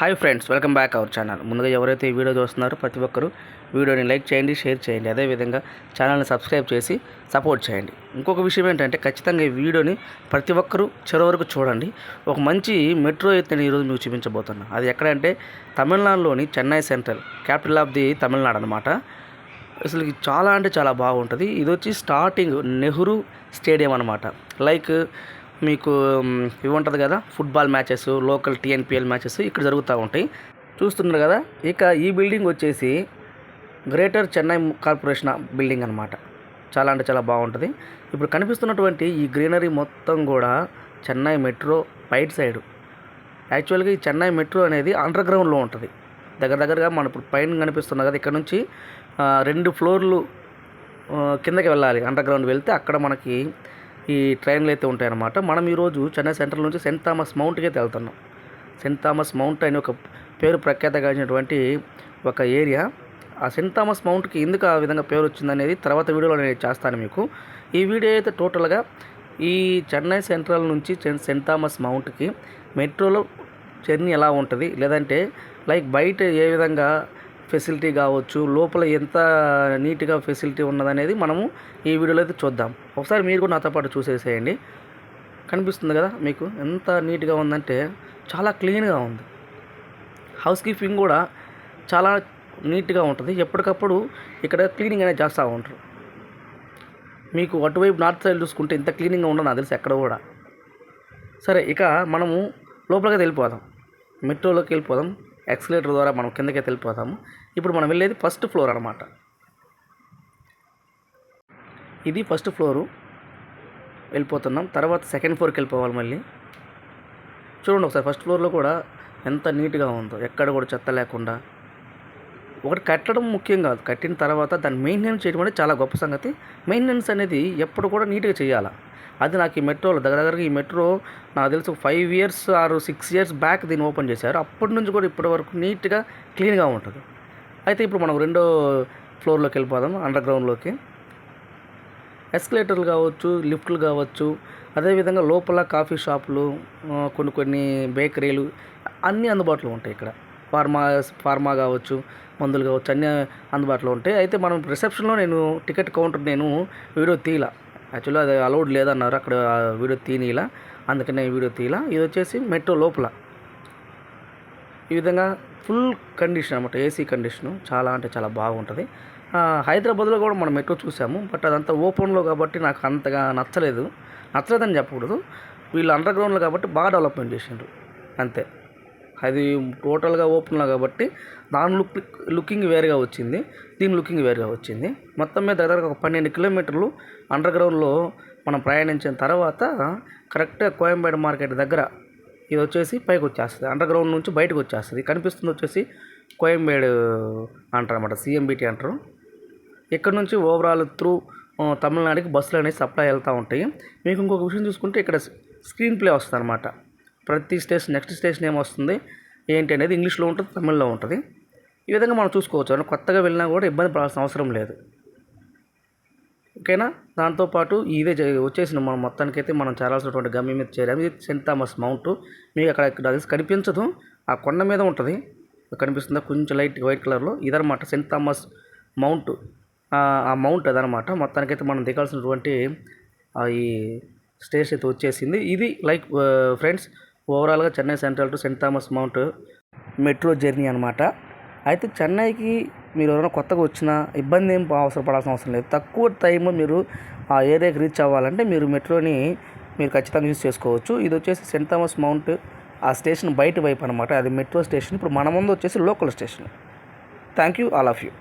Hi friends, welcome back our channel. ముందుగా ఎవరైతే ఈ వీడియో చూస్తున్నారో ప్రతి ఒక్కరూ వీడియోని లైక్ చేయండి, షేర్ చేయండి. అదేవిధంగా ఛానల్ని సబ్స్క్రైబ్ చేసి సపోర్ట్ చేయండి. ఇంకొక విషయం ఏంటంటే ఖచ్చితంగా ఈ వీడియోని ప్రతి ఒక్కరూ చివరి వరకు చూడండి. ఒక మంచి మెట్రో అయితే నేను ఈరోజు మీకు చూపించబోతున్నా. అది ఎక్కడంటే తమిళనాడులోని Chennai central, capital of the Tamil Nadu అనమాట. అసలు చాలా అంటే చాలా బాగుంటుంది. ఇది వచ్చి స్టార్టింగ్ నెహ్రూ స్టేడియం అనమాట. లైక్ మీకు ఇవి ఉంటుంది కదా, football matches, local TNPL matches ఇక్కడ జరుగుతూ ఉంటాయి. చూస్తున్నారు కదా. ఇక ఈ బిల్డింగ్ వచ్చేసి గ్రేటర్ చెన్నై కార్పొరేషన్ బిల్డింగ్ అనమాట. చాలా అంటే చాలా బాగుంటుంది. ఇప్పుడు కనిపిస్తున్నటువంటి ఈ గ్రీనరీ మొత్తం కూడా చెన్నై మెట్రో రైట్ సైడ్. యాక్చువల్గా ఈ చెన్నై మెట్రో అనేది అండర్ గ్రౌండ్లో ఉంటుంది. దగ్గరగా మనం ఇప్పుడు పైన కనిపిస్తుంది కదా, ఇక్కడ నుంచి 2 ఫ్లోర్లు కిందకి వెళ్ళాలి. అండర్ గ్రౌండ్ వెళ్తే అక్కడ మనకి ఈ ట్రైన్లు అయితే ఉంటాయన్నమాట. మనం ఈరోజు చెన్నై సెంట్రల్ నుంచి సెయింట్ థామస్ మౌంట్కి అయితే వెళ్తున్నాం. సెయింట్ థామస్ మౌంట్ అని ఒక పేరు ప్రఖ్యాతగాంచినటువంటి ఒక ఏరియా. ఆ సెయింట్ థామస్ మౌంట్కి ఎందుకు ఆ విధంగా పేరు వచ్చిందనేది తర్వాత వీడియోలో నేను చేస్తాను మీకు. ఈ వీడియో అయితే టోటల్గా ఈ చెన్నై సెంట్రల్ నుంచి సెయింట్ థామస్ మౌంట్కి మెట్రోలో జర్నీ ఎలా ఉంటుంది, లేదంటే లైక్ బయట ఏ విధంగా ఫెసిలిటీ కావచ్చు, లోపల ఎంత నీట్గా ఫెసిలిటీ ఉన్నదనేది మనము ఈ వీడియోలో అయితే చూద్దాం. ఒకసారి మీరు కూడా నాతో పాటు చూసేసేయండి. కనిపిస్తుంది కదా మీకు, ఎంత నీట్గా ఉందంటే చాలా క్లీన్గా ఉంది. హౌస్ కీపింగ్ కూడా చాలా నీట్గా ఉంటుంది. ఎప్పటికప్పుడు ఇక్కడ క్లీనింగ్ అనేది చేస్తూ ఉంటారు. మీకు అటువైపు నార్త్ సైడ్ చూసుకుంటే ఇంత క్లీనింగ్గా ఉండదు నాకు తెలిసి ఎక్కడ కూడా. సరే, ఇక మనము లోపలికి వెళ్ళిపోదాం, మెట్రోలోకి వెళ్ళిపోదాం. ఎక్స్కలేటర్ ద్వారా మనం కిందకి వెళ్ళిపోతాము. ఇప్పుడు మనం వెళ్ళేది ఫస్ట్ ఫ్లోర్ అనమాట. ఇది ఫస్ట్ ఫ్లోరు వెళ్ళిపోతున్నాం. తర్వాత సెకండ్ ఫ్లోర్కి వెళ్ళిపోవాలి మళ్ళీ. చూడండి ఒకసారి, ఫస్ట్ ఫ్లోర్లో కూడా ఎంత నీట్గా ఉందో, ఎక్కడ కూడా చెత్త లేకుండా. ఒకటి కట్టడం ముఖ్యం కాదు, కట్టిన తర్వాత దాన్ని మెయింటెనెన్స్ చేయడం అనేది చాలా గొప్ప సంగతి. మెయింటెనెన్స్ అనేది ఎప్పుడు కూడా నీట్గా చేయాలి. అది నాకు ఈ మెట్రోలో దగ్గరగా ఈ మెట్రో నాకు తెలిసి 5 years or 6 years బ్యాక్ దీన్ని ఓపెన్ చేశారు. అప్పటి నుంచి కూడా ఇప్పటి వరకు నీట్గా క్లీన్గా ఉంటుంది. అయితే ఇప్పుడు మనం 2వ ఫ్లోర్లోకి వెళ్ళిపోదాం, అండర్ గ్రౌండ్లోకి. ఎస్కలేటర్లు కావచ్చు, లిఫ్ట్లు కావచ్చు, అదేవిధంగా లోపల కాఫీ షాపులు, కొన్ని బేకరీలు అన్నీ అందుబాటులో ఉంటాయి ఇక్కడ. ఫార్మా కావచ్చు, మందులు కావచ్చు, అన్నీ అందుబాటులో ఉంటాయి. అయితే మనం రిసెప్షన్లో నేను టికెట్ కౌంటర్ వీడియో తీయలా. యాక్చువల్గా అది అలౌడ్ లేదన్నారు అక్కడ వీడియో తీయనీలా, అందుకనే వీడియో తీయలా. ఇది వచ్చేసి మెట్రో లోపల ఈ విధంగా ఫుల్ కండిషన్ అనమాట, ఏసీ కండిషను. చాలా అంటే చాలా బాగుంటుంది. హైదరాబాద్లో కూడా మనం మెట్రో చూసాము, బట్ అదంతా ఓపెన్లో కాబట్టి నాకు అంతగా నచ్చలేదని చెప్పకూడదు. వీళ్ళు అండర్ గ్రౌండ్లో కాబట్టి బాగా డెవలప్మెంట్ చేసిండ్రు అంతే. అది టోటల్గా ఓపెన్లో కాబట్టి దాని లుకింగ్ వేరుగా వచ్చింది, దీని లుకింగ్ వేరుగా వచ్చింది. మొత్తం మీద దగ్గర ఒక 12 kilometers అండర్ గ్రౌండ్లో మనం ప్రయాణించిన తర్వాత కరెక్ట్గా కోయంబేడు మార్కెట్ దగ్గర ఇది వచ్చేసి పైకి వచ్చేస్తుంది. అండర్ గ్రౌండ్ నుంచి బయటకు వచ్చేస్తుంది. కనిపిస్తుంది వచ్చేసి కోయంబేడు అంటారు అన్నమాట, సిఎంబిటి అంటారు. ఇక్కడ నుంచి ఓవరాల్ త్రూ తమిళనాడుకి బస్సులు అనేవి సప్లై వెళ్తూ ఉంటాయి. మీకు ఇంకొక విషయం చూసుకుంటే ఇక్కడ స్క్రీన్ ప్లే వస్తుంది అనమాట. ప్రతి స్టేషన్ నెక్స్ట్ స్టేషన్ ఏమొస్తుంది ఏంటి అనేది ఇంగ్లీష్లో ఉంటుంది, తమిళ్లో ఉంటుంది. ఈ విధంగా మనం చూసుకోవచ్చు. కొత్తగా వెళ్ళినా కూడా ఇబ్బంది పడాల్సిన అవసరం లేదు. ఓకేనా. దాంతోపాటు ఇదే వచ్చేసిన మనం మొత్తానికైతే మనం చేరాల్సినటువంటి గమ్యం మీద చేరాము. ఇది సెయింట్ థామస్ మౌంట్. మీకు అక్కడ కనిపించదు, ఆ కొండ మీద ఉంటుంది. కనిపిస్తుందా కొంచెం లైట్ వైట్ కలర్లో, ఇదనమాట సెయింట్ థామస్ మౌంట్. ఆ మౌంట్ అదనమాట. మొత్తానికైతే మనం దిగాల్సినటువంటి ఈ స్టేషన్ అయితే వచ్చేసింది. ఇది లైక్ ఫ్రెండ్స్ ఓవరాల్గా Chennai central to Saint Thomas mount metro journey అనమాట. అయితే చెన్నైకి మీరు ఎవరైనా కొత్తగా వచ్చినా ఇబ్బంది ఏం పడాల్సిన అవసరం లేదు. తక్కువ టైంలో మీరు ఆ ఏరియాకి రీచ్ అవ్వాలంటే మీరు మెట్రోని ఖచ్చితంగా యూజ్ చేసుకోవచ్చు. ఇది వచ్చేసి సెయింట్ థామస్ మౌంట్ ఆ స్టేషన్ బయట వైపు అనమాట, అది మెట్రో స్టేషన్. ఇప్పుడు మన ముందు వచ్చేసి local station. Thank you all of you.